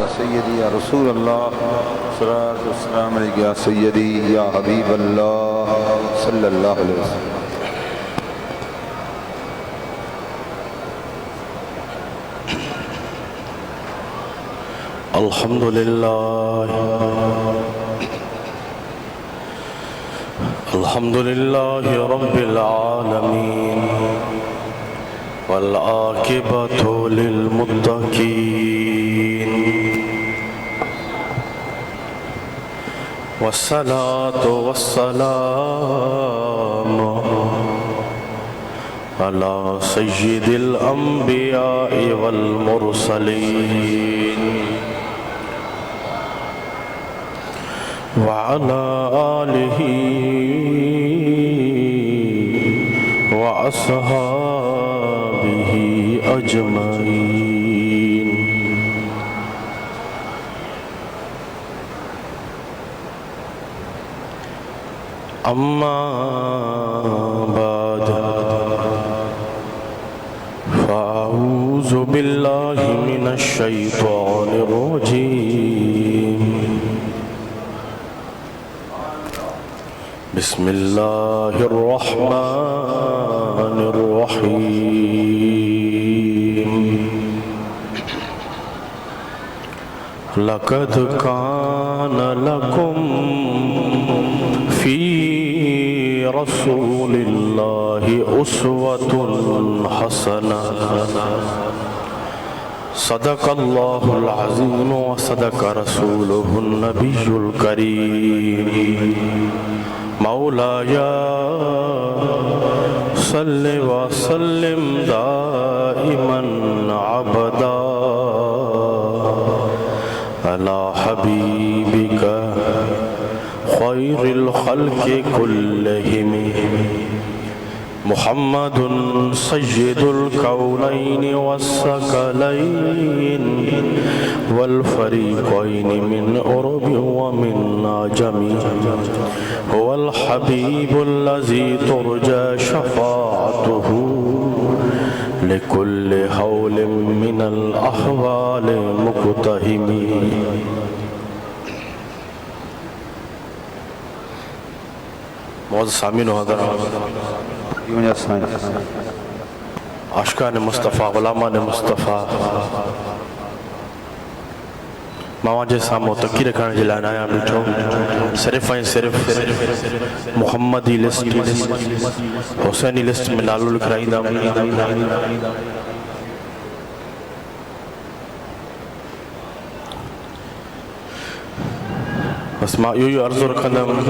या सय्यदी या रसूल अल्लाह सल्लल्लाहु अलैहि या सय्यदी या हबीब अल्लाह सल्लल्लाहु अलैहि वसल्लम। अल्हम्दुलिल्लाह रब्बिल आलमीन वल आकिबतु लिल मुत्तकीन वस्सलातु वस्सलामु अला सय्यिदिल अंबिया वल मुरसलीन वअला आलिही व अस्हाबिही अजमईन। अम्मा बाद फ़अऊज़ु बिल्लाहि मिनश शैतानिर रजीम। बिस्मिल्लाहिर रहमानिर रहीम। लक़द कान लकुम फ़ी रसूलिल्लाहि उस्वतुन हसनह। सदक़ल्लाहुल अज़ीम व सदक़ रसूलुहुन नबियुल करीम। मौलाया सल्लि व सल्लिम दाइमन अबदा अला हबीबिका खैरिल खल्क़ि कुल्लिहिम मुहम्मदुन सय्यिदुल कौनैनि वस्सक़लैन वल फ़रीक़ैनि मिन उरबि व मिन अजमि हुवल हबीबुल्लज़ी तुरजा शफ़ाअतुहु लिकुल्लि हौलिन मिनल अहवालि मुक़तहिमी। मौजूद सामीन आशिकान मुस्तफ़ा ग़ुलामान मुस्तफ़ा मावा जे साम्हूं तकी रखण जे लाइ आहियां बीठो। सिर्फ़ ऐं सिर्फ़ मुहम्मदी लिस्ट हुसैनी लिस्ट में नालो लिखाईंदा। बस मां इहो अर्ज़ु रखंदुमि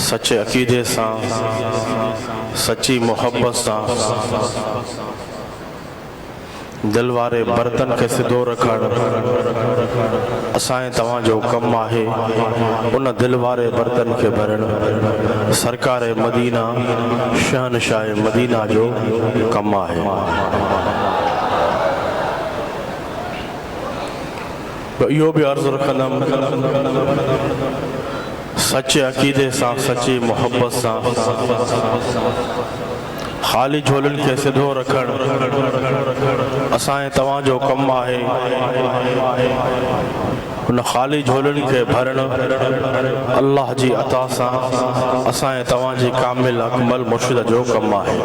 सचे अक़ीदे सां सच्ची मोहब्बत सां दिल वारे बर्तन के सिधो रखण असांजे तव्हांजो कमु आहे। उन दिल वारे बर्तन के भरण सरकार मदीना शहनशाह मदीना जो कमु आहे। इहो बि अर्ज़ु रखंदुमि सचे अक़ीदे सां सच्ची मोहब्बत सां ख़ाली झोलनि खे सिधो रखण असांजे तव्हांजो कमु आहे। उन ख़ाली झोलनि खे भरण अल्लाह जी अता सां असांजे तव्हांजी कामिल अकमल मुर्शिद जो कमु आहे।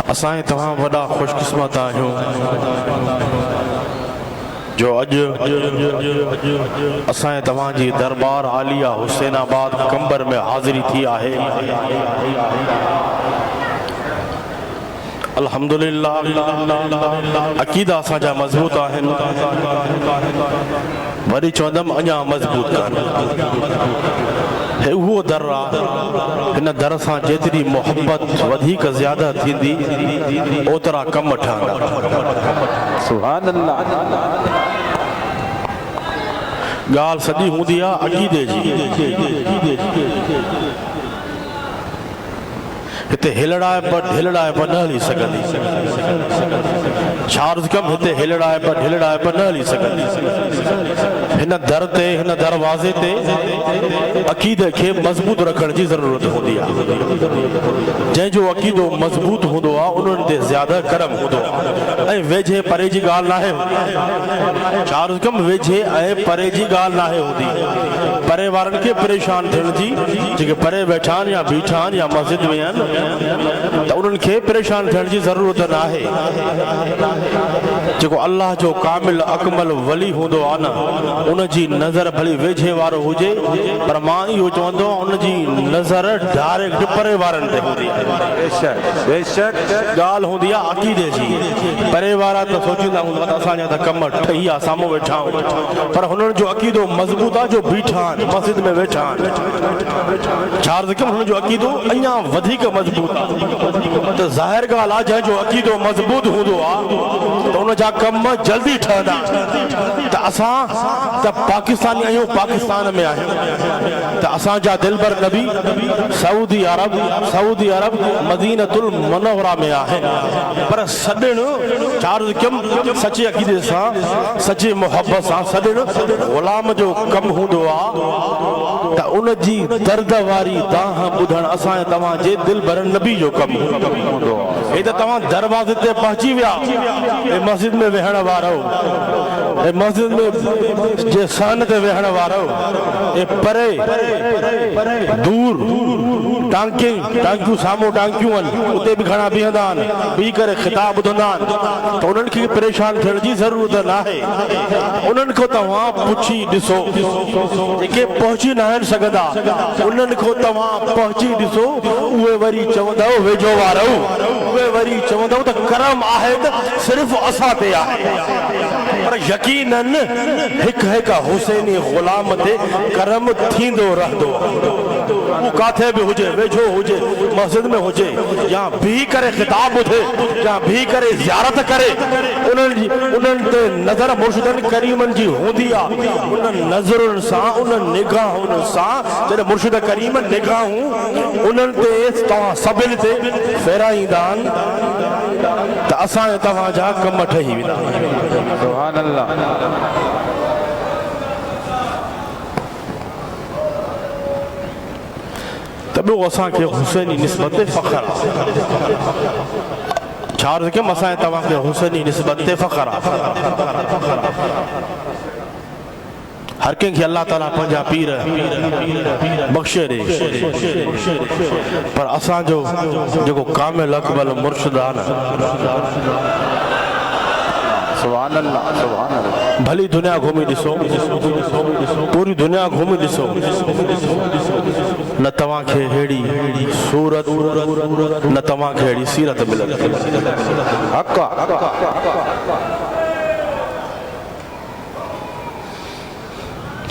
असांजे तव्हां वॾा ख़ुशकिस्मत आहियूं जो अॼु असांजे तव्हांजी दरबार आलिया हुसैनाबाद कंबर में हाज़िरी थी आहे। अल्हम्दुलिल्लाह अक़ीदा असांजा मज़बूत आहिनि। वरी चवंदमि अञा मज़बूत कर। उहो दर आहे हिन दर सां जेतिरी मोहब्बत वधीक ज़्यादा थींदी ओतिरा कम ठहंदा। सुभान अल्लाह। ॻाल्हि सॼी हूंदी आहे अक़ीदे जी। हिते हिलड़ाए पर न हली सघंदी छा अर्ज़ कम हिते हिलड़ाए पर न हली सघंदी हिन दर ते हिन दरवाज़े ते अक़ीदे खे मज़बूत रखण जी ज़रूरत हूंदी आहे जंहिंजो अक़ीदो मज़बूत हूंदो आहे उन्हनि ते ज़्यादा करम हूंदो आहे ऐं वेझे परे जी ॻाल्हि नाहे छा अर्ज़ कम वेझे ऐं परे जी ॻाल्हि नाहे हूंदी परे वारनि खे परेशान थियण जी जेके परे वेठा आहिनि या बीठा आहिनि या मस्जिद में आहिनि त उन्हनि खे परेशान थियण जी ज़रूरत नाहे जेको अल्लाह जो कामिल अकमल वली हूंदो आहे न उन जी नज़र भली वेझे वारो हुजे पर मां इहो चवंदो आहियां उन जी नज़र डायरेक्ट परे वारनि ते हूंदी आहे ॻाल्हि हूंदी आहे अक़ीदे जी परे वारा त सोचींदा हूंदा त असांजा त कम ठही आहे साम्हूं वेठा आहियूं पर हुननि जो अक़ीदो मज़बूत आहे जो बीठा आहिनि मस्जिद में वेठा आहिनि छा अर्ज़ कयूं हुननि जो अक़ीदो अञा वधीक मज़बूत आहे त ज़ाहिर ॻाल्हि आहे जंहिंजो अक़ीदो मज़बूत हूंदो आहे त उन जा कम जल्दी ठहंदा त असां त पाकिस्तानी आहियूं पाकिस्तान में आहियूं त असांजा दिलबर नबी सऊदी अरब मदीनतुल मुनव्वरा में आहिनि पर सॾण चार कम सचे अक़ीदे सां सचे मोहब्बत सां सॾण ग़ुलाम जो कमु हूंदो आहे त उन जी दर्द वारी दाह ॿुधण असांजे तव्हांजे दिलबर नबी जो कमु हूंदो आहे हे त तव्हां दरवाज़े ते पहुची विया ऐं मस्जिद में वेहण वारो ऐं मस्जिद में जे सहन ते वेहण वारो ऐं परे दूर टांकियूं साम्हूं टांकियूं आहिनि उते बि घणा बीहंदा आहिनि बीह करे ख़िताब ॿुधंदा आहिनि त उन्हनि खे परेशान थियण जी ज़रूरत नाहे उन्हनि खां तव्हां पुछी ॾिसो जेके पहुची न आहिनि सघंदा उन्हनि खां तव्हां पहुची ॾिसो उहे वरी चवंदव वेझो वारो उहे वरी चवंदव त करम आहे त सिर्फ़ु असां ते आहे पर यकीनन हिकु हुसैनी ग़ुलाम ते करम थींदो रहंदो उहो काथे बि हुजे वेझो हुजे मस्जिद में हुजे या बीह करे ख़िताब ॿुधे या बीह करे ज़ियारत करे उन्हनि ते नज़र मुर्शिदनि करीमनि जी हूंदी आहे उन नज़रुनि सां उन निगाहुनि सां जॾहिं मुर्शिद करीम निगाहूं उन्हनि ते तव्हां सभिनी ते फेराईंदा आहिनि त असां तव्हांजा कम ठही वेंदा सुभान अल्लाह त ॿियो असांखे हुसैनी निस्बत ते फ़ख्र आहे छा अर्ज़ कयमि असांजे तव्हांखे हुसैनी निस्बत ते फ़ख्र आहे हर कंहिंखे अल्लाह ताला पंहिंजा पीर बख़्शे ॾे पर असांजो जेको कामिल अकमल मुर्शिद आहे न सुभान अल्लाह सुभान अल्लाह भली दुनिया घुमी ॾिसो पूरी दुनिया घुमी ॾिसो न तव्हांखे अहिड़ी सूरत न तव्हांखे अहिड़ी सीरत मिलंदी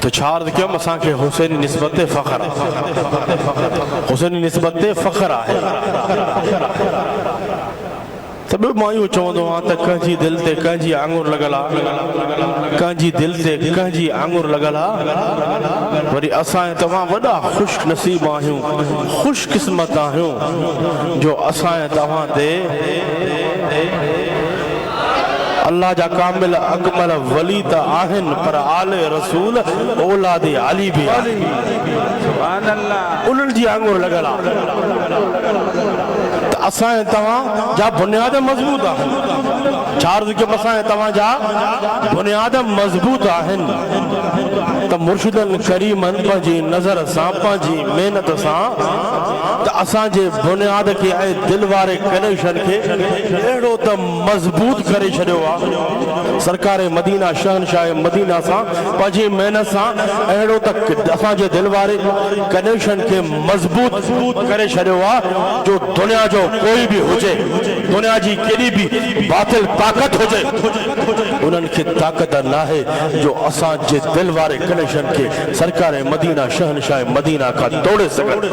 त छा अर्ज़ कयमि असांखे हुसैनी निस्बत ते फ़ख्र आहे हुसैनी निस्बत ते फ़ख्र आहे त ॿियो मां इहो चवंदो आहियां त कंहिंजी दिलि ते कंहिंजी आङुर लॻल आहे कंहिंजी दिलि ते कंहिंजी आङुर लॻल आहे वरी असां तव्हां वॾा ख़ुशि नसीब आहियूं ख़ुशि क़िस्मत आहियूं जो असां तव्हां ते अल्लाह जा कामिल अकमल वली त आहिनि पर आले रसूल औलाद अली बि सुभान अल्लाह उन्हनि जी आङुर लॻल आहे त असां तव्हां जा बुनियाद मज़बूत आहिनि छा अर्ज़ कयमि असां तव्हांजा बुनियाद मज़बूत आहिनि त मुर्शिदनि करीमनि पंहिंजी नज़र सां पंहिंजी महिनत सां त असांजे बुनियाद खे ऐं दिलि वारे कनेक्शन खे अहिड़ो त मज़बूत करे छॾियो आहे सरकार मदीना शहनशाह मदीना सां पंहिंजी महिनत सां अहिड़ो त असांजे दिलि वारे कनेक्शन खे मज़बूत करे छॾियो आहे जो दुनिया जो कोई बि हुजे दुनिया जी केॾी बि बातिल ताक़त हुजे उन्हनि खे ताक़त नाहे जो असांजे दिलि वारे कनेक्शन खे सरकार मदीना शहनशाह मदीना खां तोड़े सघनि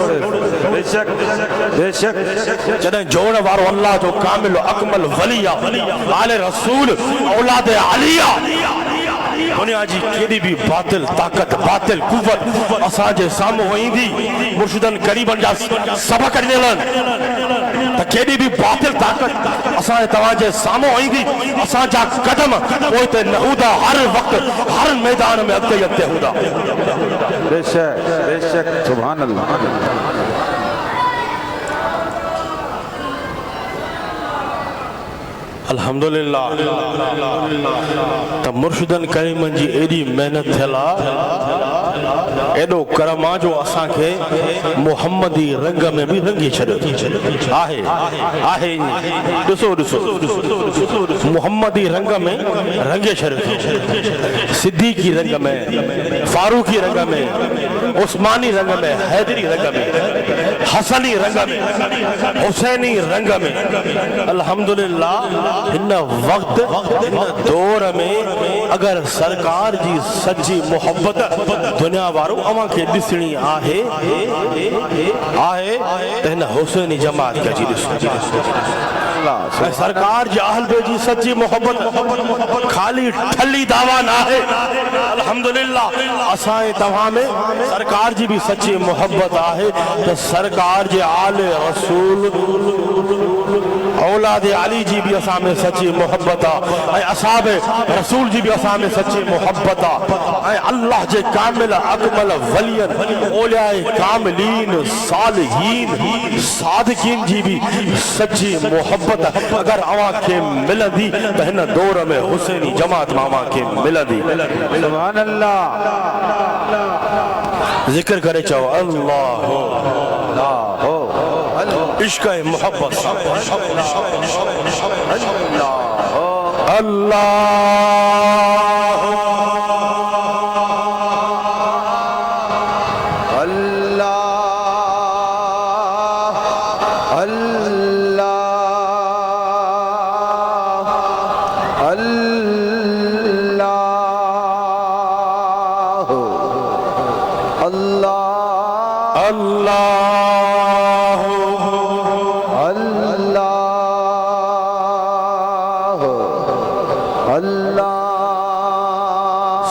जॾहिं जोड़ वारो अल्लाह जो कामिल अकमल वली आहे आले रसूल औलाद अली आहे दुनिया जी केड़ी भी बातिल ताकत बातिल कुवत असांजे साम्हूं ईंदी मुर्शिदन करीबन जा सबक ॾिनल त केड़ी भी बातिल ताकत असांजे तव्हांजे साम्हूं ईंदी असांजा कदम पोइ ते न हूंदा हर वक़्तु हर मैदान में अॻिते अॻिते हूंदा बेशक सुभान अल्लाह अल्हम्दुलिल्लाह त मुर्शिदन करीमन जी एडी मेहनत थियल आहे एडो करम आहे जो असांखे मोहम्मदी रंग में भी रंगी छॾियो आहे आहे ॾिसो ॾिसो मोहम्मदी रंग में रंगे छॾियो सिद्दीकी रंग में फारूकी रंग में उस्मानी रंग में हैदरी रंग में हसनी रंग में हुसैनी रंग में अल्हम्दुलिल्लाह इन वक्त इन दौर में अगर सरकार जी सच्ची मोहब्बत दुनिया वारो अवां खे ॾिसणी आहे त हिन हुसैनी जमात खे अची ॾिसो सरकार जी अहल बैत जी सच्ची मोहब्बत खाली ठली दावा ना है अल्हम्दुलिल्लाह असाए तव्हां में सरकार जी भी सच्ची मोहब्बत आहे तो सरकार जे आले रसूल औलाद अली जी भी असां में सच्ची मोहब्बत आहे असहाब रसूल जी भी असां में सच्ची मोहब्बत आहे अल्लाह जे कामिल अकमल वलियन औलियाए कामिलीन सालिहीन सादिकीन जी भी सच्ची मोहब्बत अगर अवां खे मिलंदी त हिन दौर में हुसैनी जमात में अवां खे मिलंदी सुभान अल्लाह जिक्र करे चओ अल्लाह इश्क मोहब्बत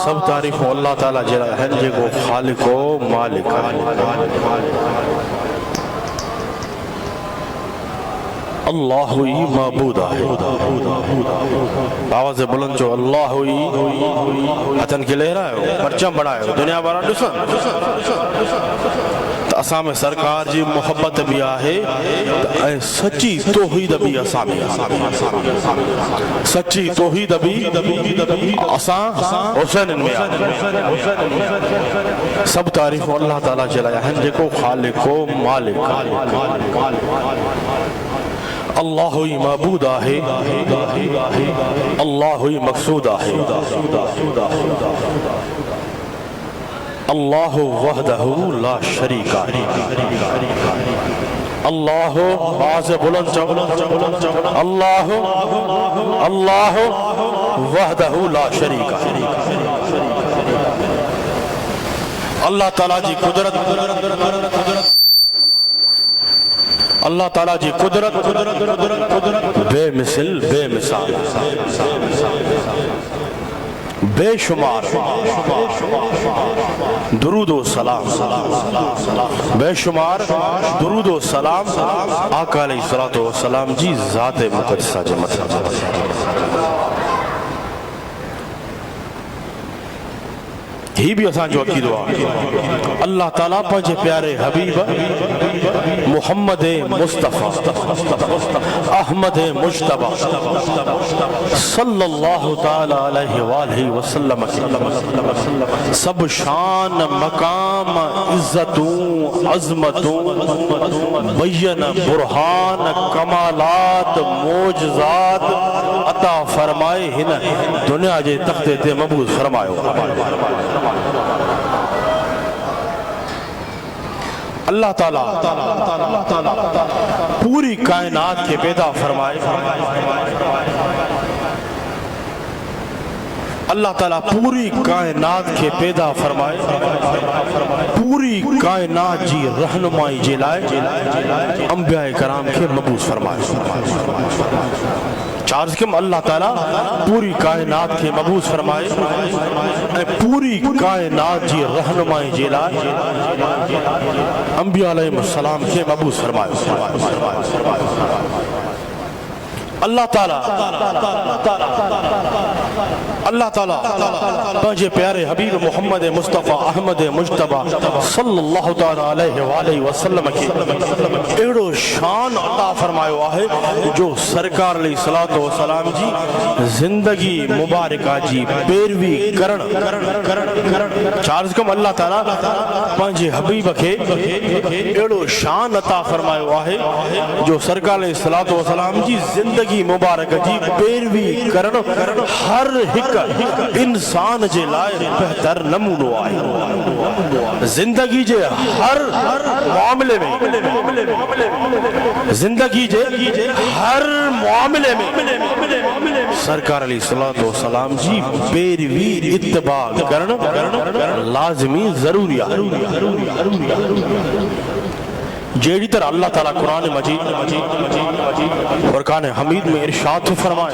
सब तारीफ अल्लाह ताला जरा है जेको खालिको मालिक अल्लाह ही माबूद है आवाज बुलंद जो अल्लाह ही हथन के लहरायो परचम बढ़ायो दुनिया वारा ॾिसन त असां में सरकार जी मोहब्बत भी आहे ऐं सच्ची तौहीद भी असां में सच्ची तौहीद भी असां हुसैन में सब तारीफ अल्लाह ताला जे लाइ आहिनि जेको खालिको मालिक अल्लाह ही माबूद आहे अल्लाह ही मकसूद आहे अल्लाह वहदहु ला शरीका अल्लाह आवाज़ बुलंद चो अल्लाह अल्लाह वहदहु ला शरीका अल्लाह ताला जी कुदरत अल्लाह ताला जी कुदरत बेमिसल बेमिसाल बेशुमार दुरूदो सलाम बेशुमार दुरूदो सलाम आका अलैहिस्सलातु वस्सलाम जी ज़ाते मुक़द्दसा जे मथा ही भी असां जो अकीदो आहे अल्लाह ताला पंहिंजे प्यारे हबीब मुहम्मद मुस्तफ़ा अहमद मुश्तबा सल्लल्लाहु ताला अलैहि वालैहि वसल्लम सब शान मकाम इज्जतूं अज़मतूं बयन बुरहान कमालात मोजज़ात अता फरमाए हिन दुनिया जे तख्ते ते मबूस फरमायो अल्लाह ताला पूरी कायनात के पैदा फरमाए अल्लाह ताला पूरी कायनात के पैदा फरमाए पूरी कायनात जी रहनुमाई जे लाइ अंबिया कराम के मबूस फरमाए चार्ज कम अल्लाह ताला पूरी कायनात के मबूस फरमाए ऐं पूरी कायनात जी रहनुमाई जे लाइ अंबिया अलैहिस्सलाम के मबूस फरमाए। अल्लाह ताला पंहिंजे प्यारे हबीब मोहम्मद मुस्तफ़ा अहमद मुज्तबा सल्लल्लाहु तआला अलैहि वसल्लम खे अहिड़ो शान अता फरमायो आहे जो सरकार अलैहिस्सलातु वसलाम जी ज़िंदगी मुबारका जी पैरवी करण चार्ज कम अल्लाह ताला पंहिंजे हबीब खे अहिड़ो शान अता फरमायो आहे जो सरकार अलैहिस्सलातु वसलाम जी ज़िंदगी मुबारक जी पैरवी करण हर हिक इंसान जे लाइ बेहतर नमूनो आहे। जिंदगी जे हर मामले में जिंदगी जे हर मामले में सरकार अलैहिस्सलातु वसलाम जी पैरवी इत्तिबा करण लाज़मी ज़रूरी आहे। जेड़ी तरह अल्लाह ताला कुरान मजीद फुरकान हमीद में इरशाद फरमाए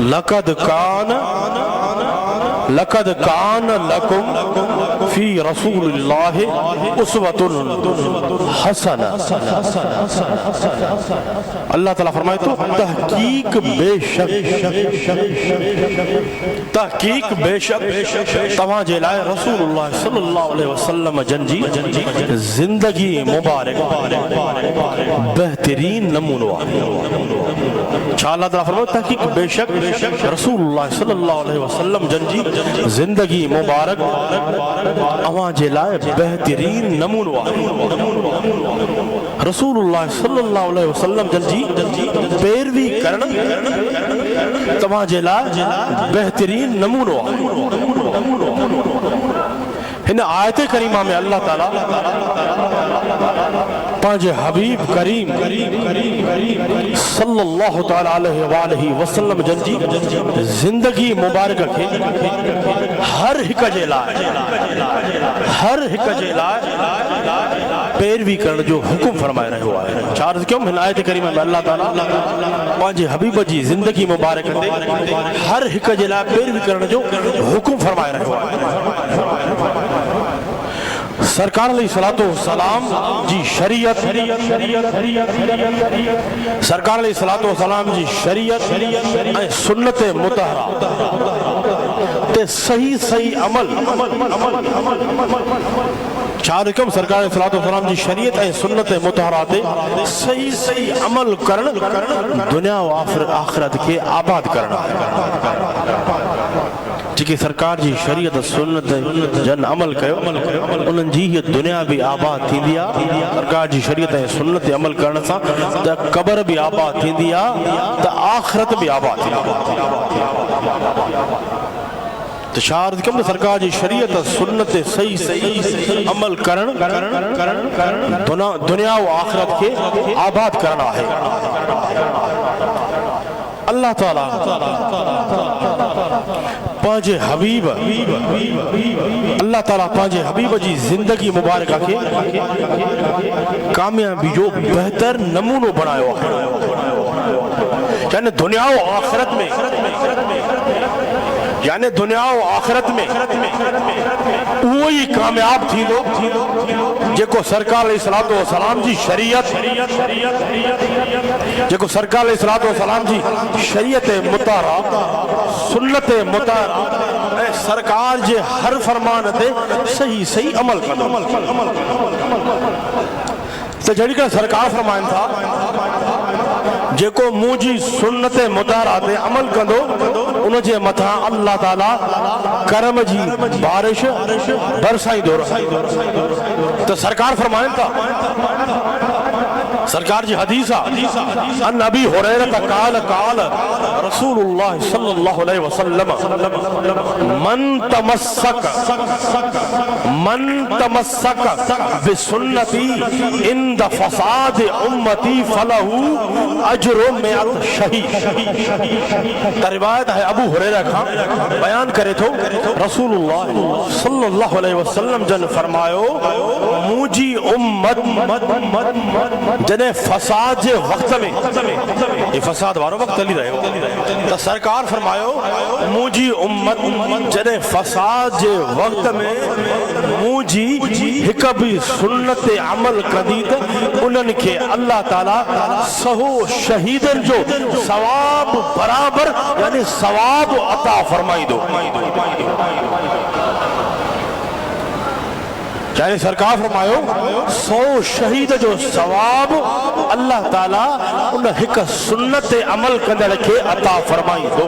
लक़द कान लकुम फी रसूलिल्लाहि उस्वतुन हसना। अल्लाह ताला फरमाए तो तहकीक बेशक तव्हां जे लाइ रसूलुल्लाह सल्लल्लाहु अलैहि वसल्लम जन जी जिंदगी मुबारक बेहतरीन नमूनो आहे। छा अल्लाह ताला फरमाए तहकीक बेशक रसूलुल्लाह सल्लल्लाहु अलैहि वसल्लम जन जी जिंदगी मुबारक अवां जे लाइ बेहतरीन नमूनो आहे। रसूलुल्लाह सल्लल्लाहु अलैहि वसल्लम जन जी पैरवी करण तव्हां जे लाइ बेहतरीन नमूनो आहे। हिन आयत करीमा में अल्लाह ताला पंहिंजे हबीब करीम सल्लल्लाहु तआला अलैहि वसल्लम जन जी जिंदगी मुबारक खे हर हिक जे लाइ पैरवी करण जो हुकुम फरमाए रहियो आहे। चार्ज क्यों हिन आयत करीमा में अल्लाह ताला पंहिंजे हबीब जी जिंदगी मुबारक ते हर हिक जे लाइ पैरवी करण जो हुकुम फरमाए रहियो आहे। सरकार अलैहिस्सलातु वस्सलाम जी शरीयत सरकार अलैहिस्सलातु वस्सलाम जी शरीयत ऐं सुन्नत मुतहरा ते सही अमल चार कम सरकार अलैहिस्सलातु वस्सलाम जी शरीयत ऐं सुन्नत मुतहरा ते सही अमल करण दुनिया और आखिरत के आबाद करण जेके सरकार जी शरीयत सुन्नत जन अमल कयो उन्हनि जी हीअ दुनिया भी आबाद थींदी आहे। सरकार जी शरीयत ऐं सुन्नत अमल करण सां त क़बर भी आबाद थींदी आहे त आखिरत भी आबाद थींदी आहे। तो शार्द कम सरकार जी शरीयत सुन्नत सही अमल करण दुनिया और आखिरत के आबाद करना है। अल्लाह ताला पंहिंजे हबीब अल्लाह ताला पंहिंजे हबीब जी जिंदगी मुबारक के कामयाबी जो बेहतर नमूनो बनायो है। यानी दुनिया और आखिरत में वो ही कामयाब थी जेको सरकार अलैहिस्सलातु वस्सलाम जी शरीयत जेको सरकार अलैहिस्सलातु वस्सलाम जी शरीयत मुतहरा सुन्नत मुतहरा ऐं सरकार जे हर फरमान ते सही अमल कंदो। तो जड़ी का सरकार फरमाइन था जेको मुंहिंजी सुन्नत मुतहरा ते अमल कंदो उन जे मथां अल्लाह ताला करम जी बारिश बरसाईंदो रहे। तो सरकार फरमाइन था सरकार जी हदीस अन अबी हुरैरा काल रसूलुल्लाह सल्लल्लाहु अलैहि वसल्लम मन तमस्सक बिसुन्नती इंद फसाद उम्मती फलहू अजरु मिअत शहीद। रिवायत है अबू हुरैरा का बयान करे थो रसूलुल्लाह सल्लल्लाहु अलैहि वसल्लम जन फरमायो मुंहिंजी उम्मत जॾहिं जने फसाद जे वक्त में ये फसाद वारो वक्त हली रहियो तो सरकार फरमायो मुझी उम्मत जने फसाद जे वक्त में मुझी हिक भी सुन्नत अमल कदी त उन्हनि खे अल्लाह ताला सहो शहीदन जो सवाब बराबर यानी सवाब अता फरमाई दो। यानी सरकार फरमायो 100 शहीद जो सवाब अल्लाह ताला उन हिक सुन्नत अमल कंदड़ खे अता फरमाई दो।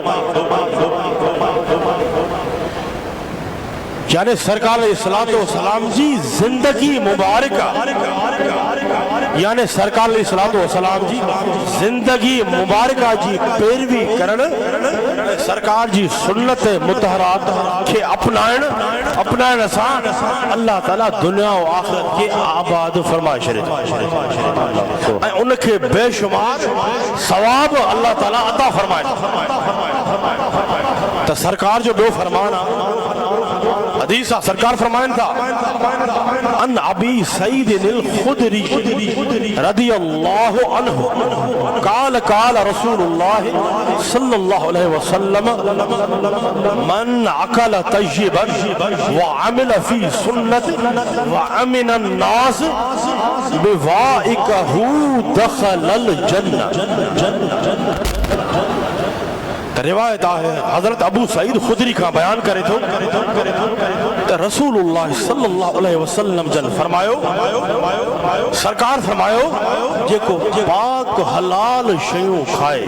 यानी सरकार अलैहिस्सलातु वस्सलाम जी जिंदगी मुबारक यानी सरकार अलैहिस्सलातु वस्सलाम जी जिंदगी मुबारक जी पैरवी करण सरकार जी सुन्नत मुतहरात के अपनाइण सां अल्लाह ताला दुनिया और आखिरत के आबाद फरमाए छॾे ऐं उनखे बेशुमार सवाब अल्लाह ताला अता फरमाए। तो सरकार जो दो फरमान हदीस सरकार फरमाइन था अन अबी सईद अल खुदरी रदियल्लाहु अन्हु काल काल रसूलुल्लाह सल्लल्लाहु अलैहि वसल्लम मन अकल तय्यबन व अमिल फी सुन्नत व अमिन अन्नास बिवाइकहु दखलल जन्नह। रिवायत है हजरत अबू सईद खुदरी का बयान करे तो रसूलुल्लाह सल्लल्लाहु अलैहि वसल्लम जन फरमायो सरकार फरमायो जेको पाक हलाल शयूं खाए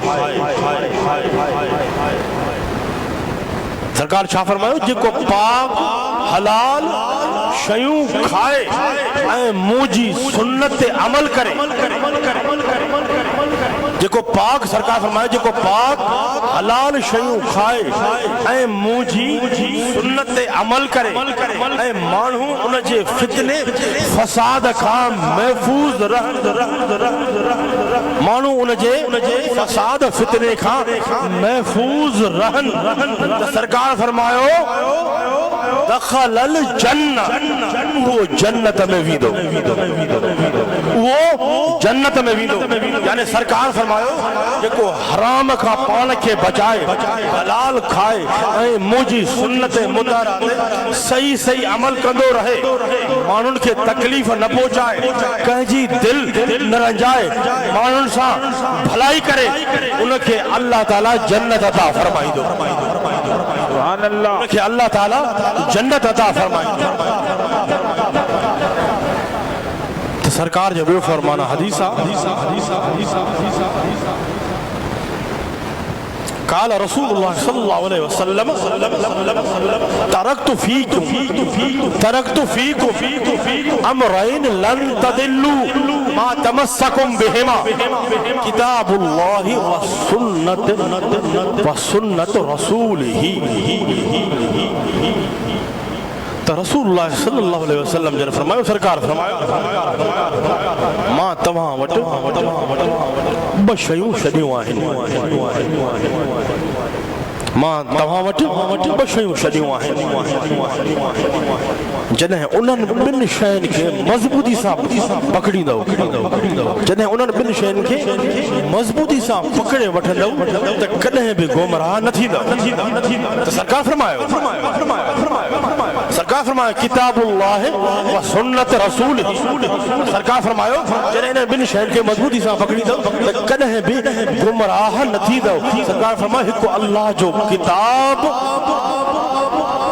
सरकार छा फरमायो जेको पाक हलाल शयूं खाए ऐं मुंहिंजी सुन्नत अमल करे जेको पाक सरकार फरमाए जेको पाक हलाल शयूं खाए ऐं मुंहिंजी सुन्नत अमल करे ऐं माण्हू उन जे फितने फसाद खां महफूज़ माण्हू उन जे फसाद फितने खां महफूज़ रहन सरकार फरमायो दखलल जन्नह वो जन्नत में वींदो वो जन्नत में वींदो। यानी सरकार फरमायो जेको हराम खां पान खे बचाए हलाल खाए ऐं मुंहिंजी सुन्नत मुतहरा सही सही अमल कंदो रहे माण्हुनि खे तकलीफ़ न पहुचाए कंहिंजी दिल न रंजाए माण्हुनि सां भलाई करे उनखे अल्लाह ताला जन्नत अता फरमाईंदो। सुभान अल्लाह उनखे अल्लाह ताला जन्नत अता फरमाईंदो। तो सरकार जो ॿियो फरमाना हदीसा काल रसूलुल्लाह सल्लल्लाहु अलैहि वसल्लम तरक्तु फीकुम अमरैन लन तदिल्लु मा तमस्सकुम बिहिमा किताबुल्लाहि व सुन्नत रसूलिही। तो रसूलुल्लाह सल्लल्लाहु अलैहि वसल्लम जन फरमायो सरकार फरमायो मां तव्हां वटि ॿ शयूं छॾियूं आहिनि मां तव्हां वटि ॿ शयूं छॾियूं आहिनि जॾहिं उन्हनि ॿिनि शयुनि खे मज़बूती सां पकड़ींदव जॾहिं उन्हनि ॿिनि शयुनि खे मज़बूती सां पकड़े वठंदव त कॾहिं बि गुमराह न थींदव। त सरकार फरमायो किताबुल्लाह व सुन्नत रसूल सरकार फरमायो जॾहिं इन्हनि ॿिनि शयुनि खे मज़बूती सां पकड़ींदव त कॾहिं बि गुमराह न थींदव। सरकार फरमायो हिकु अल्लाह जो किताब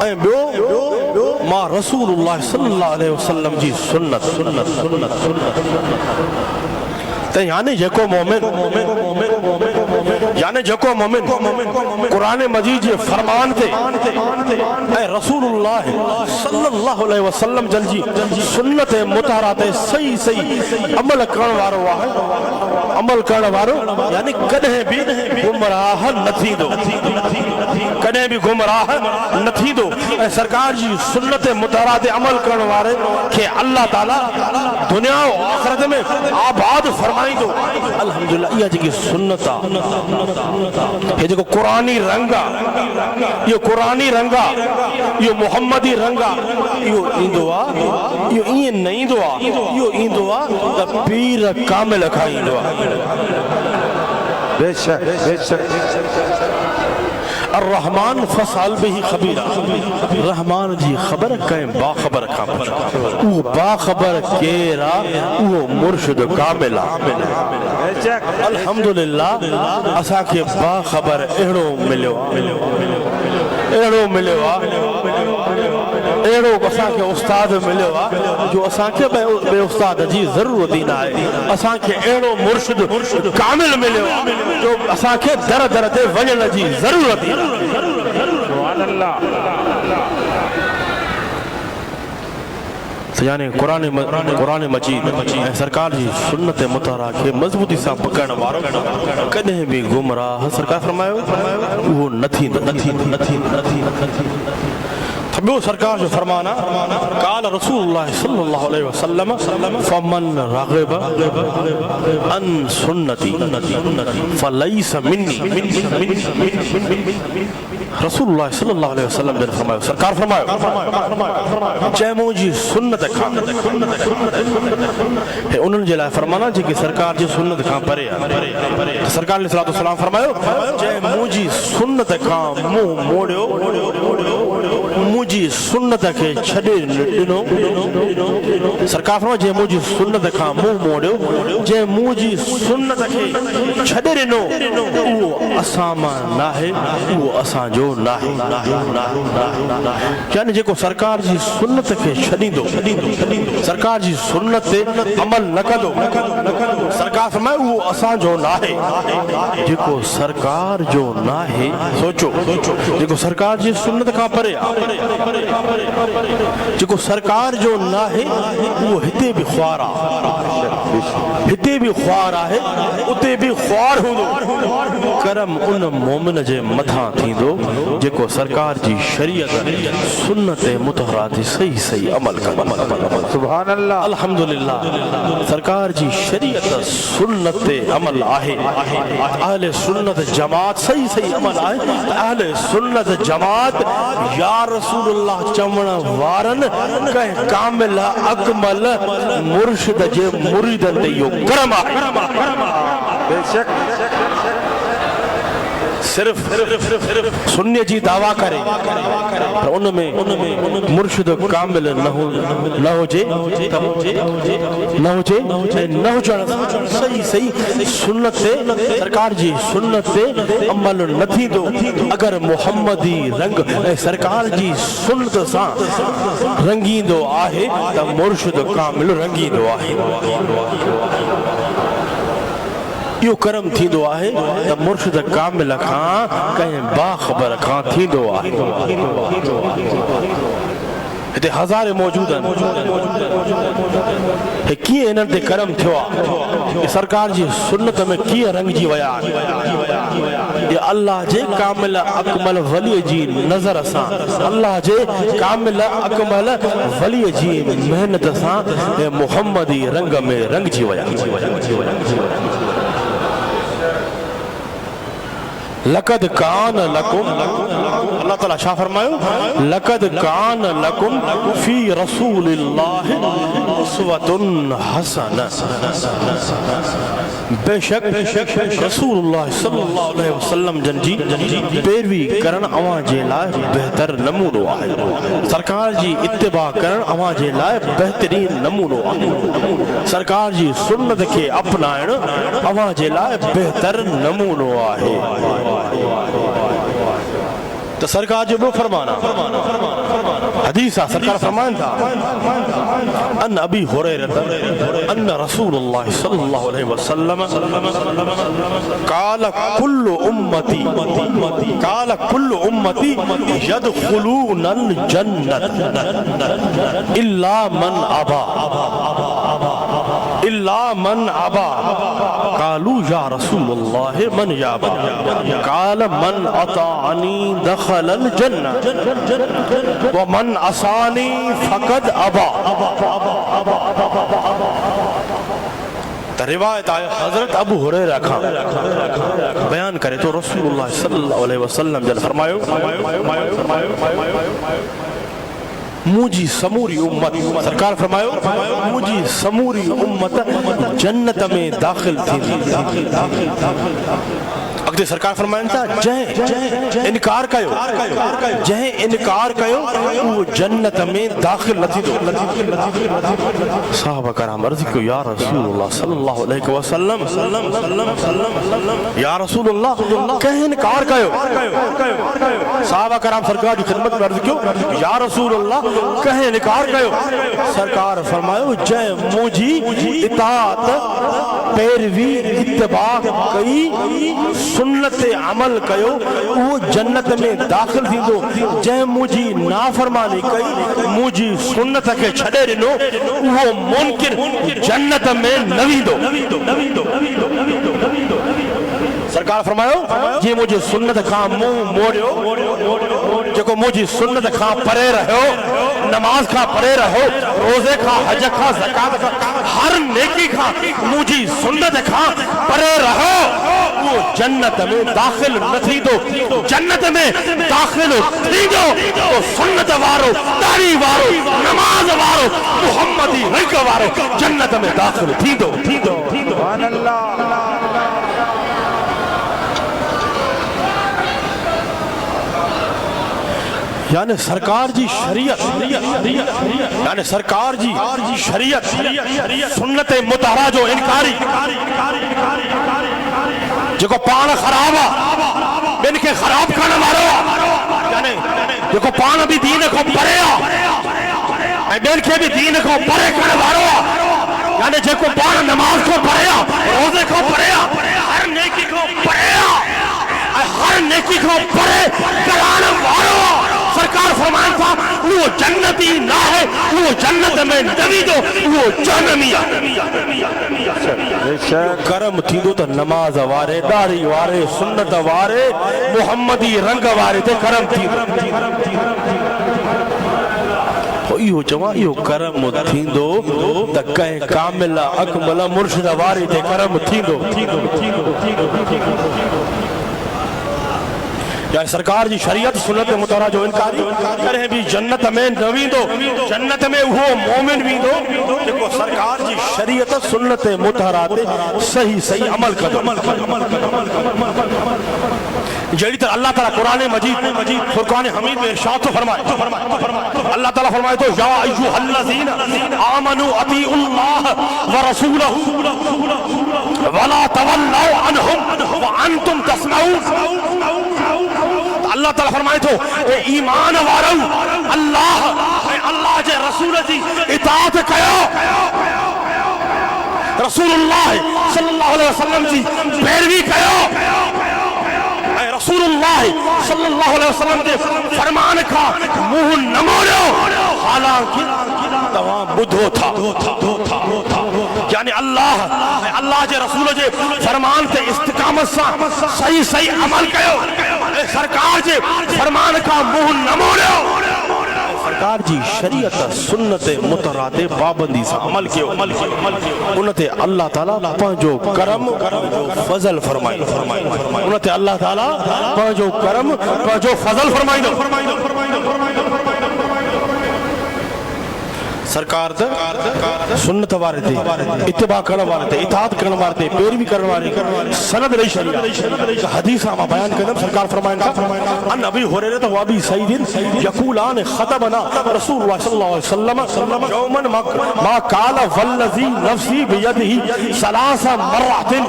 ऐं ॿियो मां रसूलुल्लाह सल्लल्लाहु अलैहि वसल्लम जी सुन्नत। त यानी जेको मोमिन कुरान मजीद जे फरमान ते ऐं रसूलुल्लाह सल्लल्लाहु अलैहि वसल्लम जन जी सुन्नत मुतहरा ते सही सही अमल करण वारो यानी कॾहिं बि गुमराह न थींदो ऐं सरकार जी सुन्नत मुतहरा ते अमल करण वारे खे अल्लाह ताला दुनिया और आखिरत में आबाद फरमाईंदो। अल्हम्दुलिल्लाह इहा जेकी सुन्नत आहे हे जेको कुरानी रंग आहे इहो मुहम्मदी रंग आहे इहो ईंदो आहे इहो ईअं न ईंदो आहे इहो ईंदो आहे त पीर कामिल खाईंदो बेशक बेशक अर्रहमान फसाल बिही खबीरा रहमान जी ख़बर कहीं बाखबर खां वो बाखबर केरा वो मुर्शिद कामिला अल्हम्दुलिल्लाह असा के बाखबर एड़ो मिलो एड़ो असा के उस्ताद मिलो जो असा के बे उस्ताद जी जरूरत ही ना है असा के एड़ो मुर्शिद कामिल मिलो जो असा के दर दर ते वजन जी जरूरत ही ना सुभान अल्लाह यानी कुरान मजीद सरकार जी सुन्नत मुतारा के मजबूती से पकड़न वारो कदे भी गुमराह सरकार फरमायो वो नथी ॿियो सरकार जो फरमाना काल रसूलुल्लाह सल्लल्लाहु अलैहि वसल्लम फमन राग़िब अन सुन्नती फलैस मिन्नी रसूलुल्लाह सल्लल्लाहु अलैहि वसल्लम ने फरमायो सरकार फरमायो जै मुंहिंजी सुन्नत खां हे उन्हनि जे लाइ फरमाना जेके सरकार जी सुन्नत खां परे आहे सरकार ने सलातो सलाम फरमायो जै मुंहिंजी सुन्नत खां मुंहुं मोड़ियो मुझी सुन्नत के छड़े ॾिनो सरकार फरमायो जे मुझी सुन्नत खां मुंहुं मोड़ियो जे मुझी सुन्नत के छड़े ॾिनो वो असां मां नाहे वो असां जो नाहे यानी जेको सरकार जी सुन्नत के छॾींदो सरकार जी सुन्नत ते अमल न कंदो सरकार फरमायो वो असां जो नाहे जेको सरकार जो नाहे सोचो जेको सरकार जी सुन्नत खां परे आहे जेको सरकार जो ना है वो हिते भी ख्वार आहे उते भी ख्वार हूंदो करम उन मोमिन जे मथा थींदो जेको सरकार जी शरीयत सुन्नत मुतहरा ते सही सही अमल कंदो सुभान अल्लाह अल्हम्दुलिल्लाह सरकार जी शरीयत सुन्नत ते अमल आहे अहले सुन्नत जमात सही सही अमल आहे अहले सुन्नत जमात या रसूलुल्लाह चवण वारन कह कामिल अकमल मुर्शिद जे मुरीदन ते यो करम आहे बेशक सिर्फ सुन्नी जी दावा करे तो उनमें मुर्शिद कामिल न होजे सही सही सुन्नत सरकार जी सुन्नत अमल न थींदो अगर मोहम्मदी रंग सरकार जी सुन्नत सां रंगींदो आहे त मुर्शिद कामिल रंगींदो आहे यो करम थींदो आहे त मुर्शिद कामिल खां कंहिं बाख़बर खां थींदो आहे हिते हज़ारे मौजूद आहिनि कीअं इन्हनि ते करम थियो आहे सरकार जी सुन्नत में कीअं रंगजी विया आहिनि अल्लाह जे कामिल अकमल वली जी नज़र सां अल्लाह जे कामिल अकमल वली जी मेहनत सां मुहम्मदी रंग में रंगजी विया लक़द कान लकुम अल्लाह ताला छा फरमायो लक़द कान लकुम फी रसूलिल्लाह उसवतुन हसना बेशक रसूलुल्लाह सल्लल्लाहु अलैहि वसल्लम जन जी पैरवी करण अवां जे लाइ बेहतर नमूनो आहे सरकार जी इत्तिबा करण अवां जे लाइ बेहतरीन नमूनो आहे सरकार जी सुन्नत के अपनाइण अवां जे लाइ बेहतर नमूनो आहे तो सरकार जो वो फरमाना हदीस सरकार फरमान था अन अबी हुरैरा अन रसूलुल्लाह सल्लल्लाहु अलैहि वसल्लम काल कुल्लु उम्मती यदखुलूनल जन्नत इल्ला मन अबा कालू या रसूलुल्लाह मन याबा काल मन अताअनी दखलल जन्नत व मन असानी फकद अबा रिवायत आए हजरत अबू हुरैरा खां बयान करे तो रसूलुल्लाह सल्लल्लाहु अलैहि वसल्लम जन फरमायो मुझी समूरी उम्मत सरकार फरमायो मुझी समूरी उम्मत जन्नत में दाखिल थी। अॻिते सरकार फरमाइनि था जंहिं इनकार कयो जंहिं इनकार कयो उहो जन्नत में दाखिल न थींदो। साहब कराम अर्ज़ कयो या रसूलल्लाह सल्लल्लाहु अलैहि वसल्लम या रसूलल्लाह कंहिं इनकार कयो। साहब कराम सरकार जी ख़िदमत में अर्ज़ कयो या रसूलल्लाह कंहिं इनकार कयो। सरकार फरमायो जंहिं मुंहिंजी इताअत पैरवी इत्तिबा कई सुन्नत अमल कयो वो जन्नत में दाखिल थींदो। जंहिं मुंहिंजी नाफरमानी कई मुंहिंजी सुन्नत खे छॾे ॾिनो उहो मुनकिर जन्नत में न वेंदो। सरकार फरमायो जी मुंहिंजी सुन्नत खां मुंहुं मोड़ियो जेको मुंहिंजी सुन्नत खां परे रहियो नमाज खां परे रहो रोज़े खां हज खां ज़कात खां हर नेकी खां मुंहिंजी सुन्नत खां परे रहो वो जन्नत में दाखिल न थींदो। जन्नत में दाखिल थींदो तो सुन्नत वारो दाढ़ी वारो नमाज वारो मुहम्मदी रंग वारो जन्नत में दाखिल थींदो। सुभान अल्लाह। यानी सरकार जी शरीयत यानी सरकार जी शरीयत सुन्नत मुतहरा जो इनकारी जेको पान खराब आहे ॿियनि खे ख़राब करण वारो यानी जेको पान भी दीन को परे आहे ऐं ॿियनि खे भी दीन को परे करण वारो आहे यानी जेको पान नमाज को परे आहे रोज़े को परे आहे हर नेकी को परे आहे ऐं हर नेकी को परे कराइण वारो आहे। सरकार फरमाइनि था वो जन्नती ना है वो जन्नत में न वेंदो वो जहन्नमी आहे। करम थींदो त नमाज वारे दाढ़ी वारे सुन्नत वारे मुहम्मदी रंग वारे ते करम थींदो। इहो चवां इहो करम थींदो त कंहिं कामिल अकमल मुर्शिद वारे ते करम थींदो। यानी सरकार जी शरीयत सुन्नत मुतहरा जो इनकारी करे भी जन्नत में न वेंदो। जन्नत में वो मोमिन वेंदो जेको सरकार जी शरीयत सुन्नत मुतहरा ते सही सही अमल कंदो। जड़ी तरह अल्लाह ताला कुरान मजीद फुरकान हमीद में इरशाद तो फरमाए अल्लाह ताला फरमाए तो या अय्युहल्लज़ीना आमनू अतीउल्लाह व रसूलहू वला तवल्लौ अन्हुम व अंतुम तस्मऊन। अल्लाह ताला फरमाए तो ए ईमान वारो अल्लाह जे रसूल जी इताअत कयो रसूलुल्लाह सल्लल्लाहु अलैहि वसल्लम जी पैरवी कयो रसूलुल्लाह सल्लल्लाहु अलैहि वसल्लम के फरमान का मुंह न मोड़ो हालांकि तवां बुधो था। यानी अल्लाह जे रसूल जे फरमान ते इस्तिकामत से सही सही अमल कयो सरकार जे फरमान का मुंह न मोड़ो सरकार जी शरीयत सुन्नत मुतहरा ते पाबंदी से अमल कयो उनते अल्लाह ताला पंहिंजो करम फजल फरमाईंदो उनते अल्लाह ताला पंहिंजो करम पंहिंजो फजल फरमाईंदो। सरकार सुन्नत वारे ते इत्तिबा करण वारे ते इताअत करण वारे ते पैरवी करण वारे सनद रही शरीयत हदीस में बयान कदम सरकार फरमाइंदा अन अबी हुरैरा व अबी सईद यकूलान खतबना रसूलुल्लाह सल्लल्लाहु अलैहि वसल्लम यौमन मा काला वल्लजी नफ्सी बियदिही सलासा मर्रातिन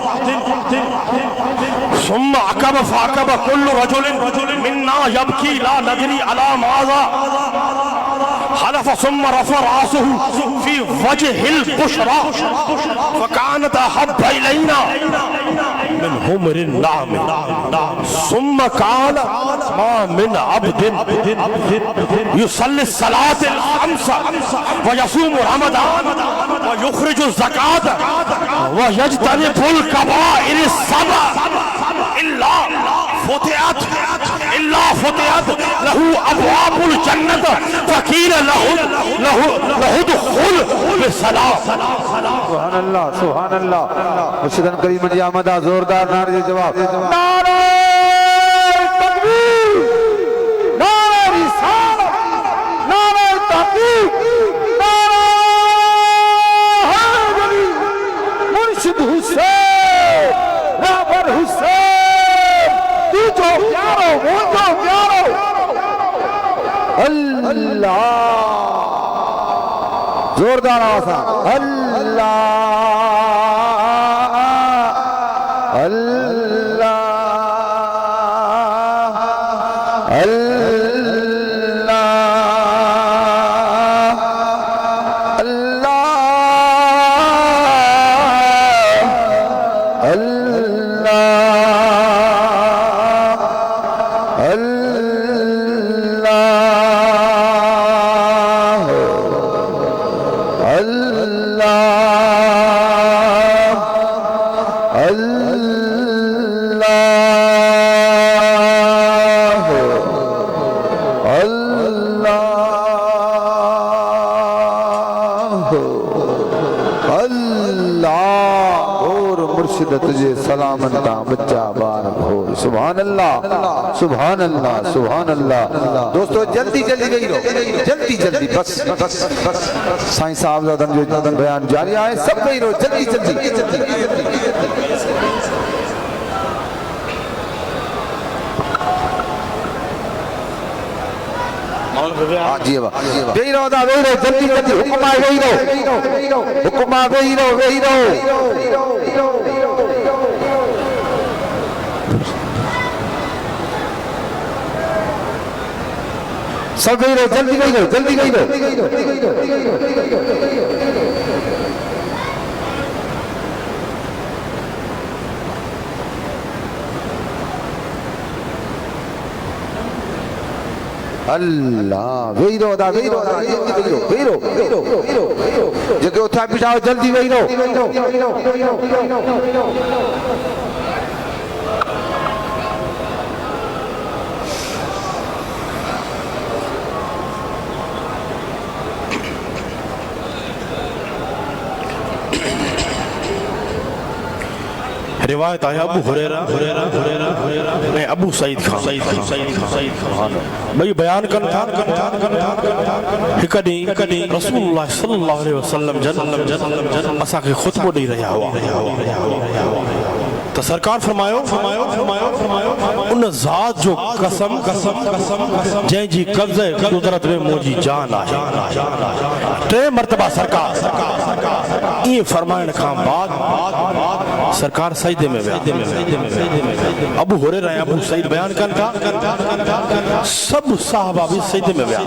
सुम्मा अकब फाकब कुल्लु रजुलिन मिन्ना यबकी ला नदरी अला माज़ा हलफ सुम्मा रफ़ा रासहु फी वजहिल बुशरा फकानत अहब्ब इलैना मिन हुमरिन नाम सुम्मा काल मा मिन अब्दिन युसल्ली सलातिल खम्स व यसूमु रमदान व युखरिजु ज़कात व यजतनिबुल कबाइर सबा इल्ला फुतिहत लहू अबवाबुल जन्नत फकीर लहू दुखुल बिसलाम। सुभान अल्लाह मुर्शिदन करीम जी आमदा जोरदार नारे जो जवाब नारे तकबीर नारे रिसालत नारे जोरदार आवाज़ अल्लाह अल्लाह अल्लाह अल्लाह अल्लाह तुझे सलामत बच्चा बारक हो। सुभान अल्लाह सुभान अल्लाह सुभान अल्लाह। दोस्तों जल्दी जल्दी गई रहो, जल्दी जल्दी बस बस बस साईं साहब जो बयान जारी है सब गई रहो, जल्दी जल्दी जल्दी। हाँ जी गई रहो दा गई रहो, जल्दी जल्दी हुक्म आ गई रहो, हुक्म आ गई रहो, गई रहो। सब गई रहो, जल्दी गई रहो, जल्दी गई रहो। अल्लाह गई रहो दा गई रहो, गई रहो जगह उठा बिठाओ, जल्दी गई रहो। रिवायत है अबू हुरैरा ने अबू सईद खान भाई बयान कन था हिकड़ी रसूलुल्लाह सल्लल्लाहु अलैहि वसल्लम जन असा के खुतबो दे रहा हुआ तो सरकार फरमायो उन ज़ात जो कसम जै जी कब्ज़े कुदरत में मुझी जान आहे। टे मर्तबा सरकार ये फरमाइण खां बाद सरकार सजदे में विया। अबू हुरैरा अबू सईद बयान कन था सब साहबा भी सजदे में विया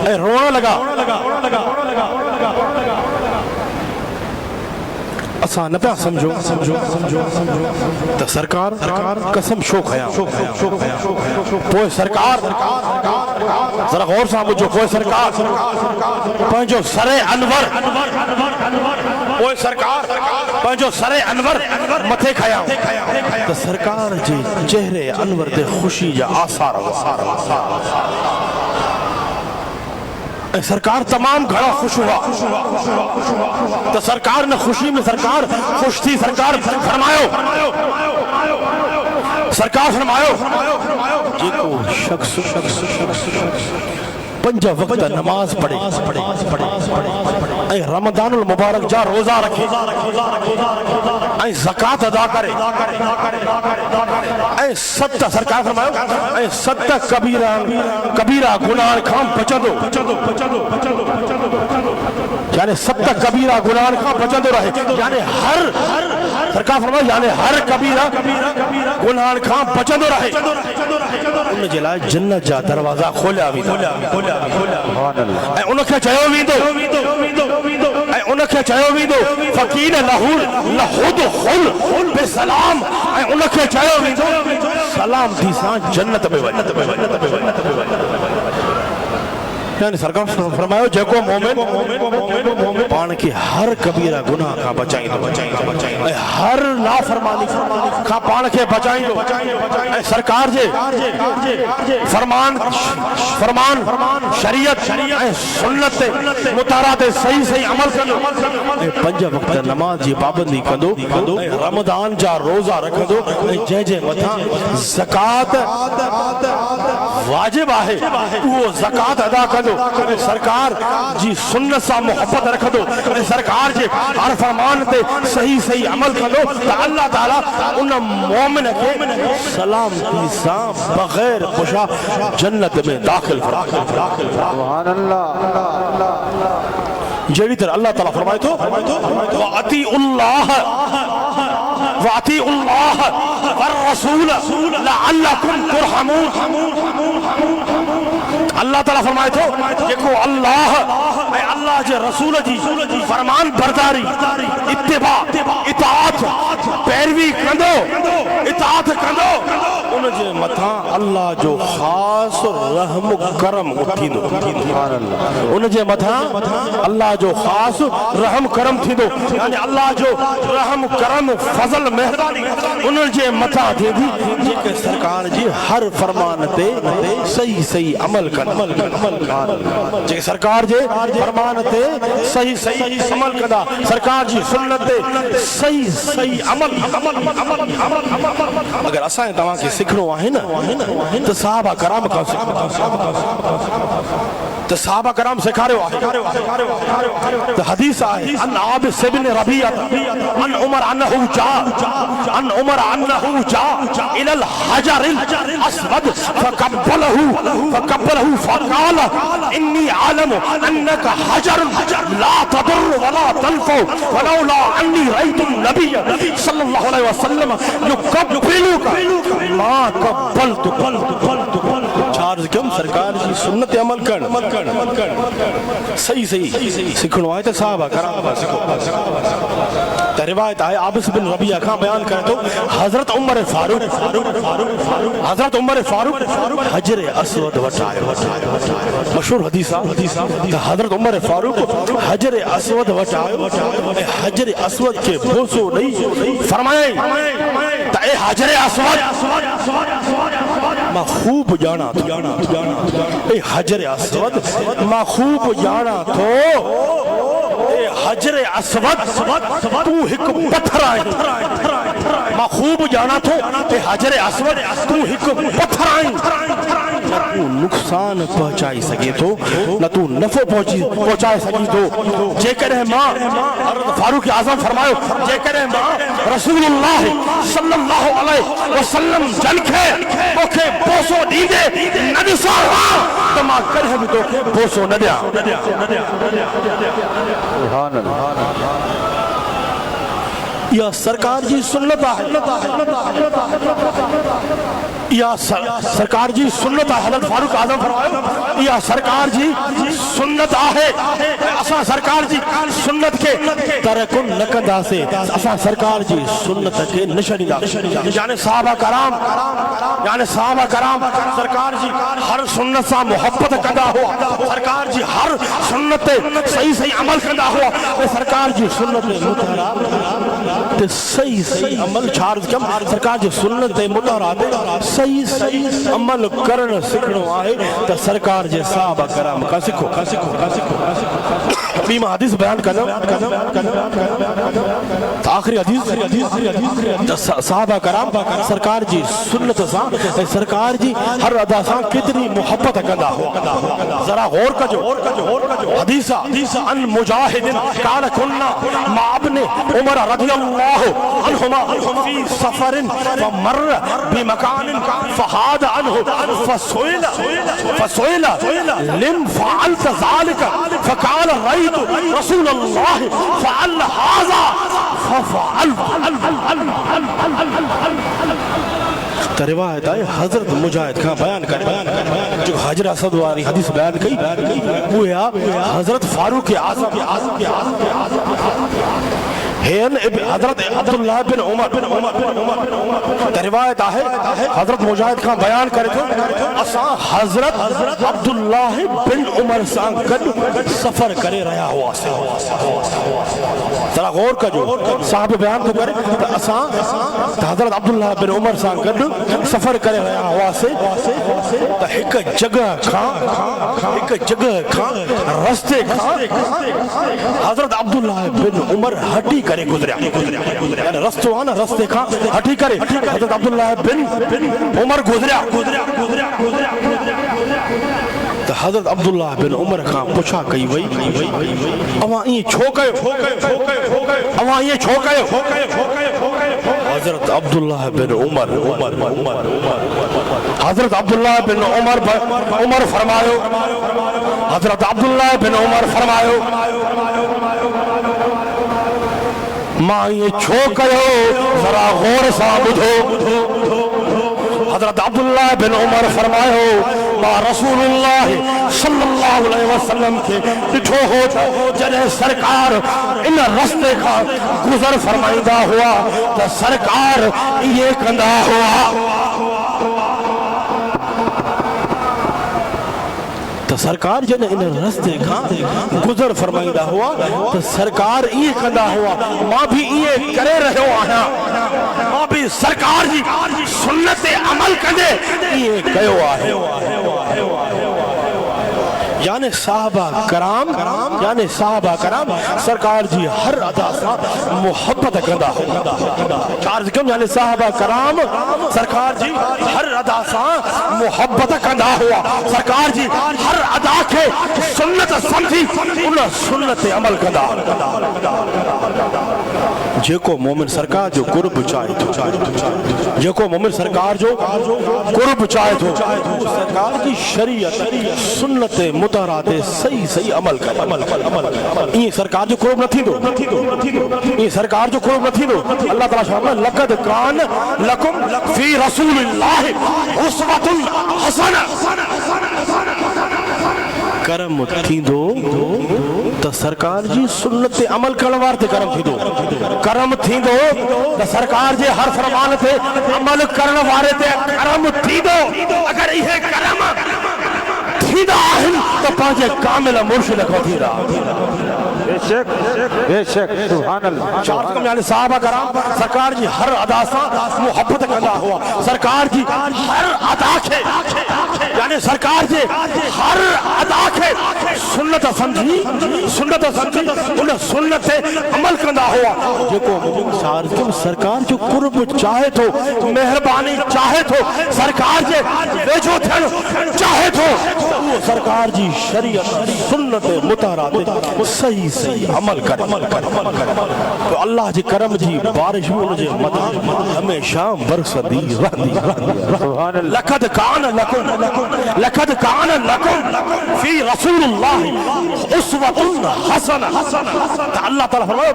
ऐं रोण लगा। असा न पिया समझो तो सरकार कसम शो खया पोइ सरकार जरा गौर सां ॿुधो पोइ सरकार पंहिंजो सरे अनवर पोइ सरकार पंहिंजो सरे अनवर मथे खया तो सरकार जे चेहरे अनवर ते ख़ुशी जा आसार सरकार तमाम घड़ा खुश हुआ तो सरकार ने खुशी में सरकार खुश थी। सरकार फरमायो जेको शख्स पंज वक्त नमाज पढ़े रमदानुल मुबारक जा रोजा रखे ज़कात अदा करे सत सरकार फरमायो सत कबीरा गुनाह खां बचंदो यानी सत कबीरा गुनाह खां बचंदो रहे यानी हर सरकार फरमायो यानी हर कबीरा गुनाह खां बचंदो रहे उन जे लाइ जन्नत जा दरवाजा खोलिया वेंदा ऐं उनखे चयो वेंदो फ़कीर लहुद खुल बिसलाम ऐं उनखे चयो वेंदो सलामती सां जन्नत में वञ। यानी सरकार फरमायो जेको मोमिन पान के हर कबीरा गुनाह का बचाइंदो हर नाफरमानी का पान के बचाइंदो सरकार जे फरमान शरीयत सुन्नत मुतारा ते सही अमल कंदो पंज वक्त नमाज जी पाबंदी कंदो रमजान जा रोजा रखंदो जे मथा ज़कात वाजिब आहे वो ज़कात अदा कंदो सरकार जी सुन्नत सा मोहब्बत रखंदो सरकार जे हर फरमान ते सही अमल कंदो त अल्लाह ताला उन मोमिन के सलामती सा बगैर खुशा जन्नत में दाखिल फरमाए। सुभान अल्लाह। जड़ी तरह अल्लाह ताला फरमाए तो वातीउल्लाह वर रसूल लअल्लकुम तुरहमून। अल्लाह ताला फरमाए तो देखो अल्लाह जे रसूल जी फरमान बरदारी इत्तिबा इताअत पैरवी कंदो इताअत कंदो उन जे मथा अल्लाह जो खास रहम करम थींदो। उन जे मथा अल्लाह जो खास रहम करम थींदो यानी अल्लाह जो रहम करम फजल मेहरबानी उन जे मथा थींदी जेके सरकार जी हर फरमान ते सही सही अमल कन जे सरकार जे फरमान ते सही सही अमल कंदा सरकार जी सुन्नत ते सही सही अमल अगर असां तव्हां खे सिखणो आहे न त सहाबा कराम खां त सहाबा कराम सेखारियो आहे त हदीस आहे अन आबिस बिन रबिया अन उमर अनहु जा इलल हजरिल अस्वद फकब्बलहु फकाल इन्नी आलमु अन्नका हजरुन ला तदुर वला तनफु वलौला अन्नी रअयतु नबिय सल्लल्लाहु अलैहि वसल्लम युकब्बिलुका मा कब्बलतु चार्ज कम सरकार जी सुन्नत अमल कर सही सही सिखणो आहे त सहाबा कराम खां सिखो। त रिवायत आहे आबिस बिन रबिया खां बयान करे तो हजरत उमर फारूक हजर अस्वद वटायो मशहूर हदीस आहे त हजरत उमर फारूक हजर अस्वद वटायो ऐं हजर अस्वद के बोसो ॾेई फरमाए त ए हजर अस्वद मां खूब जाना थो ए हजर अस्वद मां खूब जाना थो ए हजर अस्वद तू हिकु पत्थर आहे मां खूब जाना थो ए हजर अस्वद तू हिकु पत्थर आहे न तू नुक़सान पहुचाए सघे थो न तू नफ़ो पहुचाए सघी थो जेकॾहिं मां फारूक आज़म फरमायो जेकॾहिं मां रसूलुल्लाह सल्लल्लाहु अलैहि वसल्लम जन खे तोखे बोसो ॾींदे न ॾिसां त मां कॾहिं बि तोखे बोसो न ॾियां। सुभान अल्लाह या सरकार जी सुन्नत आहे या सरकार जी सुन्नत आहे हज़रत फारूक आज़म फरमायो या सरकार जी सुन्नत आहे असां सरकार जी सुन्नत के तरक न कंदासीं असां सरकार जी सुन्नत के न छॾींदासीं यानी सहाबा कराम सरकार जी हर सुन्नत सां मोहब्बत कंदा हुआ सरकार जी हर सुन्नत ते सही सही अमल कंदा हुआ सरकार जी सुन्नत मुतहरा ते सही सही अमल चार्ज कम सरकार जी सुन्नत ते मुतहरा ते सही सही अमल करण सिखणो आहे त सरकार जे सहाबा कराम खां सिखो। ॿी मां हदीस बयान कंदुमि आख़िरी हदीस सहाबा कराम सरकार जी सुन्नत सां ऐं सरकार जी हर अदा सां केतिरी मोहब्बत कंदा हुआ ज़रा गौर कजो हदीस अन मुजाहिदिन कान कुन्ना मा इब्न उमर रज़ियल्लाहु अन्हुमा फी सफरिन फमर बिमकानिन फहाद अन्हु फसुइला लिम फअलत ज़ालिका फक़ाल रअयतु रसूलल्लाह फअल हाज़ा फफअल रिवायत है हजरत मुजाहिद खां बयान करे जो हजर असद वाली हदीस बयान कई वो हजरत फारूक आज़म हजरत अब्दुल्लाह बिन उमर रिवायत है हजरत मुजाहिद खां बयान करे तो असां हजरत अब्दुल्लाह बिन उमर सां गॾु सफ़र करे रहिया हुआसीं जरा गौर कजो साहब बयान तो करे त असां हजरत अब्दुल्लाह बिन उमर सां गॾु सफ़र करे रहिया हुआसीं त हिकु जगह खां रस्ते खां हजरत अब्दुल्लाह बिन उमर हटी करे गुजरिया यानी रस्तो आहे न रस्ते खां हटी करे हजरत अब्दुल्लाह बिन उमर गुजरिया त हजरत अब्दुल्लाह बिन उमर खां पुछा कई वई अवां ईअं छो कयो हजरत अब्दुल्लाह बिन उमर हजरत अब्दुल्लाह बिन उमर फरमायो, हजरत अब्दुल्लाह बिन उमर फरमायो मां ये छो कयो जरा गौर सां ॿुधो। हजरत अब्दुल्लाह बिन उमर फरमायो मां रसूलुल्लाह सल्लल्लाहु अलैहि वसल्लम के ॾिठो हो जॾहिं सरकार इन रस्ते खां गुज़र फरमाईंदा हुआ त सरकार ये कंदा हुआ तो सरकार जन इन रस्ते खां गुज़र फरमाईंदा हुआ तो सरकार ये कंदा हुआ। मां भी ये करे रहियो आहियां, मां भी सरकार जी सुन्नत ते अमल कंदे ये कयो आहे। यानी साहबा कराम सरकार जी हर अदा सां मोहब्बत कंदा हुआ। यानी साहबा कराम सरकार जी हर अदा सां मोहब्बत कंदा हुआ। सरकार जी हर अदा के सुन्नत समझी उन सुन्नत ते अमल कंदा। जेको मोमिन सरकार जो कुर्ब चाहे थो, जेको मोमिन सरकार जो कुर्ब चाहे थो, सरकार की शरीयत सुन्नत मुतहरा ते सही अमल कर। ये सरकार जो कुर्ब न थींदो, ये सरकार जो कुर्ब न थींदो। अल्लाह ताला फरमाए लक़द कान लकुम फी रसूलिल्लाहि उस्वतुन हसना। करम थींदो तो सरकार जी सुन्नत ते अमल करण वार ते करम थींदो। करम थींदो तो सरकार जे हर फरमान ते अमल करण वारे ते करम थींदो। अगर इहे करम थींदा आहिनि तो पंहिंजे कामिल मुर्शिद खां थींदा। बेशक बेशक सुभान अल्लाह। यानी साहबा कराम सरकार जी हर अदा सां मोहब्बत कंदा हुआ। सरकार जी हर अदा के यानी सरकार जे हर अदा के सुन्नत समझी उन सुन्नत ते अमल कंदा हुआ। जेको सरकार जो कुर्ब चाहे थो, मेहरबानी चाहे थो, सरकार जे वेझो थियण चाहे थो, वो सरकार जी शरीयत सुन्नत मुतहरा ते सही अमल कर। तो अल्लाह जी करम जी बारिश भी उनजे मथा हमेशा बरसदी रहंदी। सुभान अल्लाह। लक़द कान लकुम फी रसूलिल्लाहि उस्वतुन हसना। अल्लाह ताला फरमाए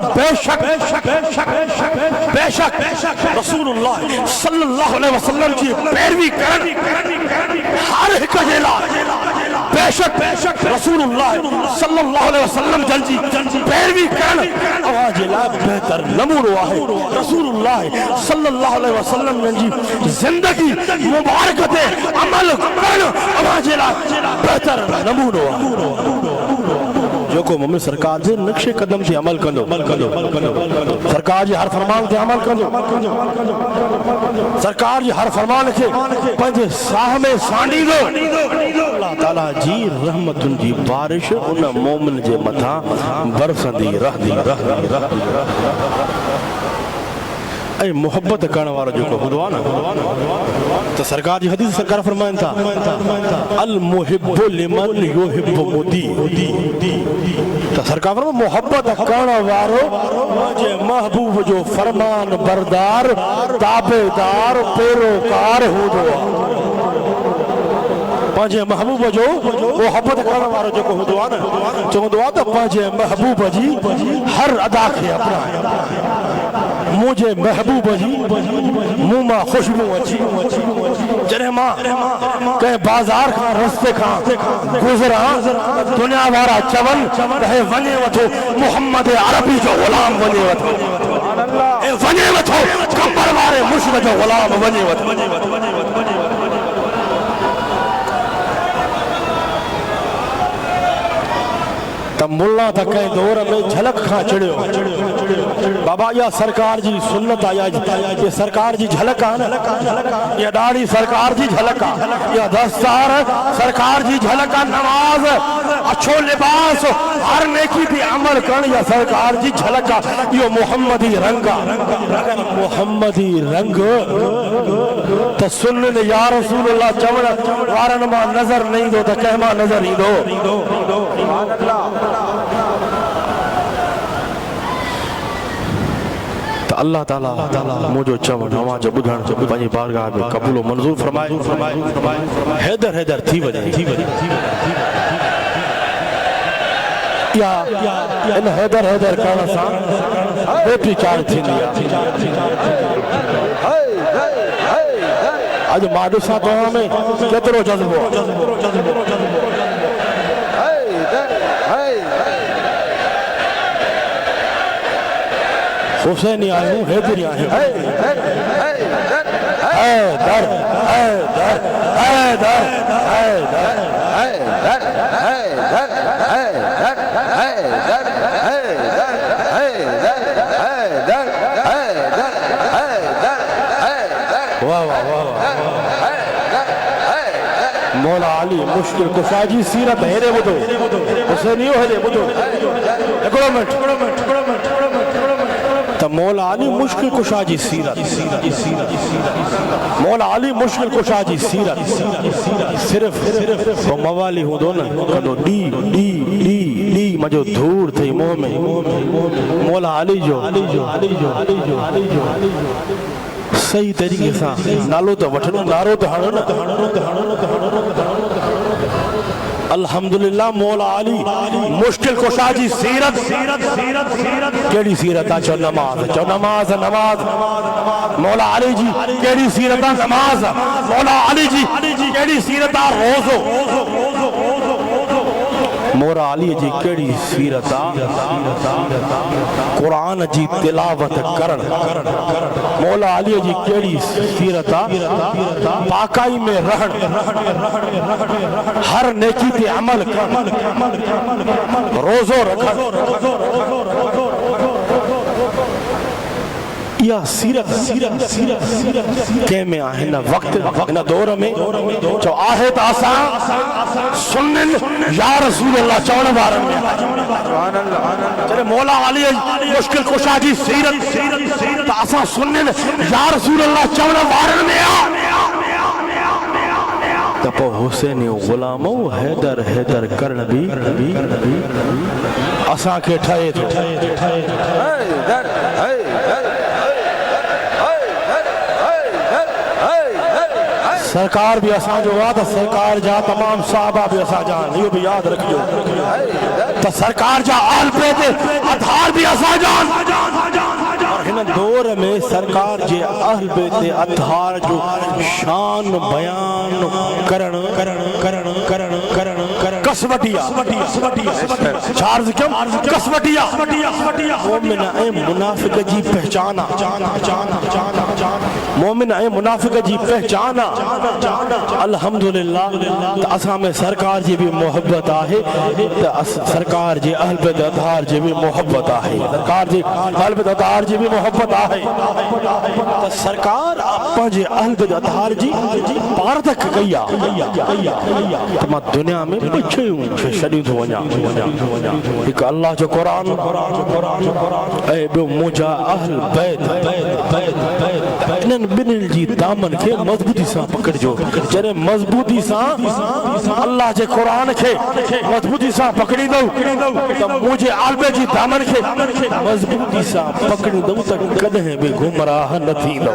बेशक रसूलुल्लाह सल्लल्लाहु अलैहि वसल्लम की पैरवी करन हर हिक जे लाइ। बेशक रसूलुल्लाह सल्लल्लाहु अलैहि वसल्लम जंजी पैरवी करन अवां जे लाइ बेहतर नमूनो आहे। रसूलुल्लाह सल्लल्लाहु अलैहि वसल्लम जी जिंदगी मुबारक ते अमल करन अवां जे लाइ बेहतर नमूनो आहे। जेको मोमिन सरकार जे नक्शे कदम ते अमल कंदो, सरकार जे हर फरमान ते अमल कंदो, सरकार जे हर फरमान खे पंहिंजे साह में सांडींदो, अल्लाह ताला जी रहमतुन जी बारिश उन मोमिन जे मथा बरसंदी रहंदी। ऐं मोहब्बत करण वारो जेको हूंदो आहे न तो सरकार जी हदीस सरकार फरमाइनि था अल मुहिब्बु लिमन युहिब्बु मुदी। तो सरकार फरमाए मोहब्बत करण वारो मुंहिंजे महबूब जो फरमान बरदार ताबेदार पेरोकार हूंदो आहे। पंहिंजे महबूब जो मोहब्बत करण वारो जेको हूंदो आहे न चवंदो आहे त पंहिंजे महबूब जी हर अदा खे अपनाए। मुझे महबूब जी मुंह मां खुशबू अची जॾहिं मां कंहिं बाज़ार खां रस्ते खां गुज़रा दुनिया वारा चवनि हे वञे वठो मोहम्मद अरबी जो ग़ुलाम वञे वठो, हे वञे वठो कंबर वारे मुर्शिद जो ग़ुलाम वञे वठो। त मुल्ला त कंहिं दौर में झलक खां चिड़ियो बाबा या सरकार जी सुन्नत आहे, ये सरकार जी झलक आहे न, या दाढ़ी सरकार जी झलक आहे, या दस्तार सरकार जी झलक आहे, नमाज अच्छो लिबास हर नेकी ते अमल करण या सरकार जी झलक आहे। इहो मोहम्मदी रंग आहे। अगर मोहम्मदी रंग त सुन्नत या रसूल अल्लाह चवण वारनि मां नज़र न ईंदो त कंहिं मां नज़र ईंदो। तो अल्लाह ताला मुझो चवण अवां जो ॿुधण पंहिंजी बारगाह में क़बूल मंज़ूर फरमाए हैदर हैदर थी वञे या इन हैदर हैदर करण सां बेटी चार थींदी आहे। अॼु मां ॾिसां तव्हां में केतिरो जज़्बो हुसैनी आहियूं हैदरी आहियूं हैदर हैदर हैदर हैदर मौला अली मुश्किल कुशा जी सीरत हेरे ॿुधो हुसैनियो हेरे ॿुधो हिकिड़ो मिंट त मौला अली मुश्किल कुशा जी सीरत मौला अली मुश्किल कुशा जी सीरत सिर्फ मवाली हूंदो न कदो डी डी डी डी मजो धूर थई मोह में मौला अली जो सही तरीके सां नालो तो वठणो नारो तो हणो अल्हम्दुलिल्लाह मौला अली मुश्किल कुशा जी सीरत केड़ी सीरत आ चो नमाज मौला अली जी केड़ी सीरत आ नमाज मौला अली जी केड़ी सीरत आ रोज़ो मौला अली जी केड़ी सीरत आ कुरान जी तिलावत करण मौला अली जी केड़ी सीरत आ पाकाई में रहन हर नेकी पे अमल कर रोज़ो रखन या सीरत के में हिन वक्त हिन दौर में जो आहे त असां सुन्नन या रसूल अल्लाह चवण वारन में सुभान अल्लाह जॾहिं मौला अली मुश्किल कुशा जी सीरत त असां सुन्नन या रसूल अल्लाह चवण वारन में त पोइ हुसैन गुलामो हैदर हैदर करण भी असां के ठहे थो सरकार भी असा जो आ सरकार जा तमाम साहबा भी असा जान यो भी याद रखियो तो सरकार जा आल पे आधार भी असा जान और हिन दौर में सरकार जे अहल बेत आधार जो शान बयान करण कसवटिया चार्ज क्यों कसवटिया मोमिन ए मुनाफिक जी पहचान मोमिन ए मुनाफिक जी पहचान अल्हम्दुलिल्लाह त असा में सरकार जी भी मोहब्बत आहे त सरकार जे अहल बेत आधार जी भी मोहब्बत आहे सरकार जी अहल बेत आधार जी भी मोहब्बत आहे त सरकार आपा जे अहल बेत आधार जी पार तक कया त मां दुनिया में पिछे छड़ी तो वञा एक अल्लाह जो कुरान ए बो मुजा अहल बैत इनन बिन जी दामन के मजबूती से पकड़जो जरे मजबूती से अल्लाह जे कुरान के मजबूती से पकड़ी दो त मुझे आलबे जी दामन के मजबूती से पकड़ी दो त कदे भी गुमराह न थींदो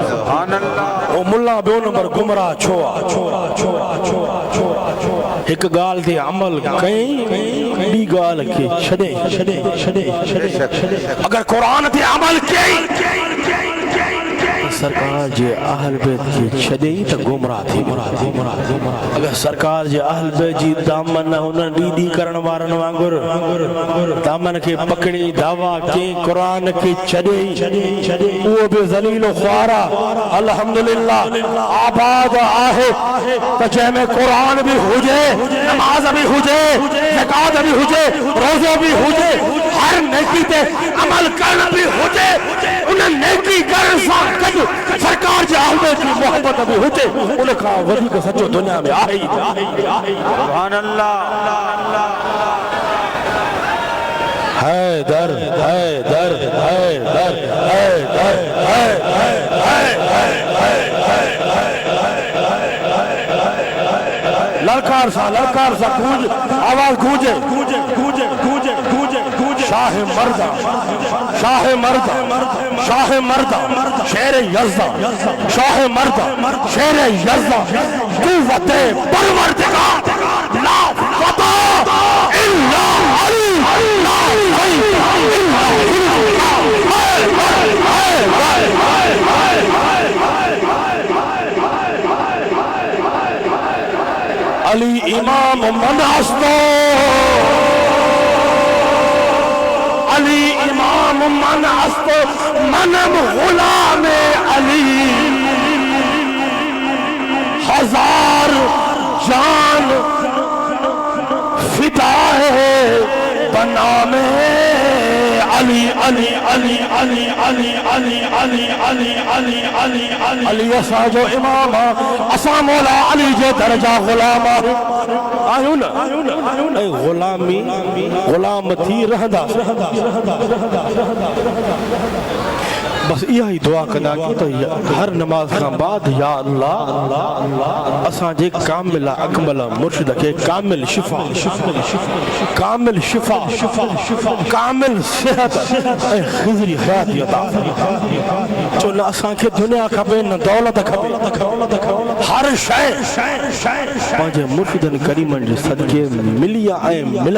सुभान अल्लाह ओ मुल्ला बे नंबर गुमराह छो एक गाल ते अमल कई बी गाल के छड़े अगर कुरान ते अमल कई सरकार जे अहल बैत के छदे त गुमराह थी अगर सरकार जे अहल बैत जी दामन उन डी करण वारन वांगुर दामन के पकड़ी दावा के कुरान के छदे वो भी जलील ख्वारा अल्हम्दुलिल्लाह आबाद आहे त जे में कुरान भी हुजे नमाज भी हुजे ज़कात भी हुजे रोज़ो भी हुजे हर नेकी ते अमल करन भी हुजे उन नेकी करण सा सरकार जे अहल बैत की मोहब्बत भी हुजे उन का वधिक सच्चो दुनिया में आहे सुभान अल्लाह हैदर हैदर हैदर हैदर ललकार सा गूंज आवाज गूंजे शाह मर्दा शाह मर्दा शाह मर्दा शेर यज़्दा शाह मर्दा शेर यज़्दा कुव्वत परवरदिगार ला फता इल्ला अली ला अली इमाम मन हस्तो अली इमाम मन हस्तो मनम गुलाम अली हजार जान फिदा है बना में अली अली अली अली अली अली अली अली अली अली अली अली असा जो इमाम असा मौला अली जो दर्जा गुलाम आयो न गुलामी गुलाम थी रहंदा बस इहा ही दुआ कंदा कि तो हर नमाज खां बाद या अल्लाह असांजे कामिल अकमल मुर्शिद के कामिल शिफा कामिल शिफा कामिल सेहत ऐं ख़िज़री हयात अता जो न असांखे दुनिया खपे न दौलत खपे हर शइ पंहिंजे मुर्शिदनि करीमनि जे सदके मिली आहे ऐं मिलंदी